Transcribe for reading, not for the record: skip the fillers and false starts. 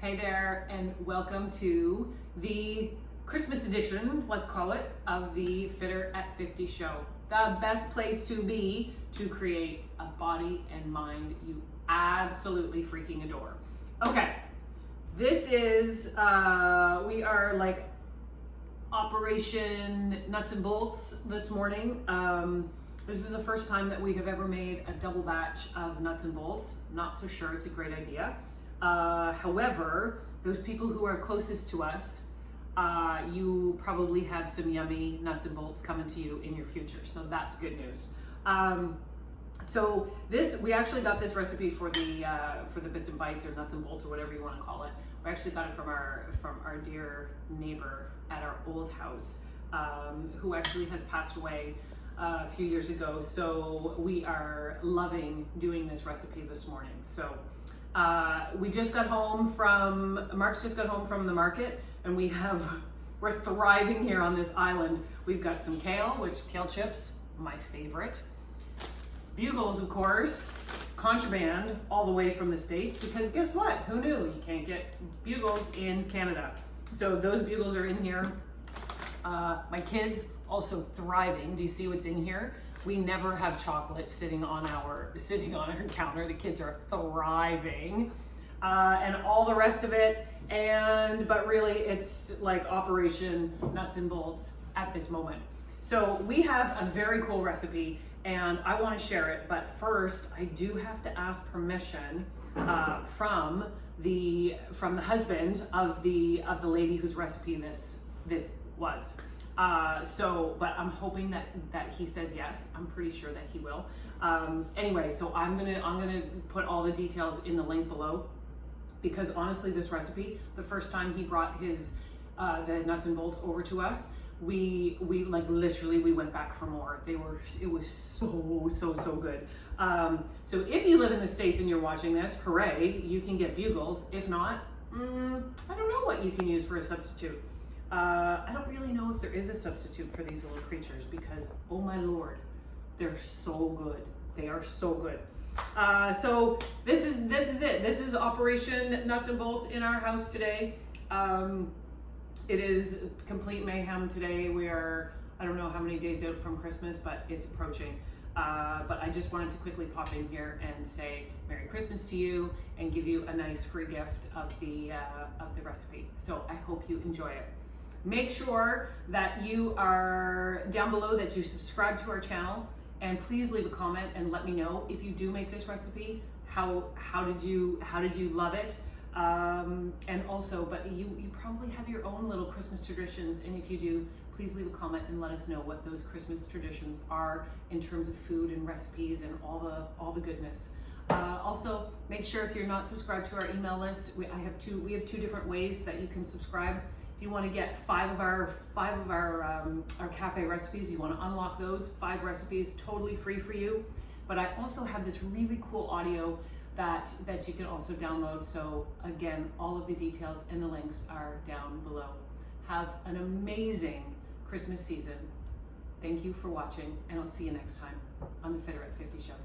Hey there, and welcome to the Christmas edition, let's call it, of the Fitter at 50 show. The best place to be to create a body and mind you absolutely freaking adore. Okay, this is, we are like Operation Nuts and Bolts this morning. This is the first time that we have ever made a double batch of nuts and bolts. Not so sure it's a great idea. However, those people who are closest to us, you probably have some yummy nuts and bolts coming to you in your future. So that's good news. So this, we actually got this recipe for the bits and bites or nuts and bolts or whatever you want to call it. We actually got it from our dear neighbor at our old house, who actually has passed away a few years ago. So we are loving doing this recipe this morning. So we just got home from, Mark's just got home from the market, and we're thriving here on this island. We've got some kale, kale chips, my favorite. Bugles, of course, contraband all the way from the States, because guess what? Who knew? You can't get Bugles in Canada. So those Bugles are in here. My kids also thriving. Do you see what's in here? We never have chocolate sitting on our counter. The kids are thriving, and all the rest of it. But really, it's like Operation Nuts and Bolts at this moment. So we have a very cool recipe, and I want to share it. But first, I do have to ask permission from the husband of the lady whose recipe this was. But I'm hoping that he says yes. I'm pretty sure that he will. Anyway, so I'm gonna put all the details in the link below, because honestly, this recipe, the first time he brought his the nuts and bolts over to us, we like literally we went back for more. It was so good. So if you live in the States and you're watching this, hooray, you can get Bugles. If not, I don't know what you can use for a substitute. I don't really know if there is a substitute for these little creatures, because oh my lord, they're so good. They are so good. So this is it. This is Operation Nuts and Bolts in our house today. It is complete mayhem today. We are, I don't know how many days out from Christmas, but it's approaching. But I just wanted to quickly pop in here and say Merry Christmas to you and give you a nice free gift of the recipe. So I hope you enjoy it. Make sure that you are down below, that you subscribe to our channel, and please leave a comment and let me know if you do make this recipe. How did you love it? And also, but you probably have your own little Christmas traditions, and if you do, please leave a comment and let us know what those Christmas traditions are in terms of food and recipes and all the goodness. Also, make sure if you're not subscribed to our email list, we have two different ways that you can subscribe. If you want to get five of our cafe recipes, you want to unlock those 5 recipes totally free for you. But I also have this really cool audio that you can also download. So again, all of the details and the links are down below. Have an amazing Christmas season. Thank you for watching, and I'll see you next time on the Fitter at 50 show.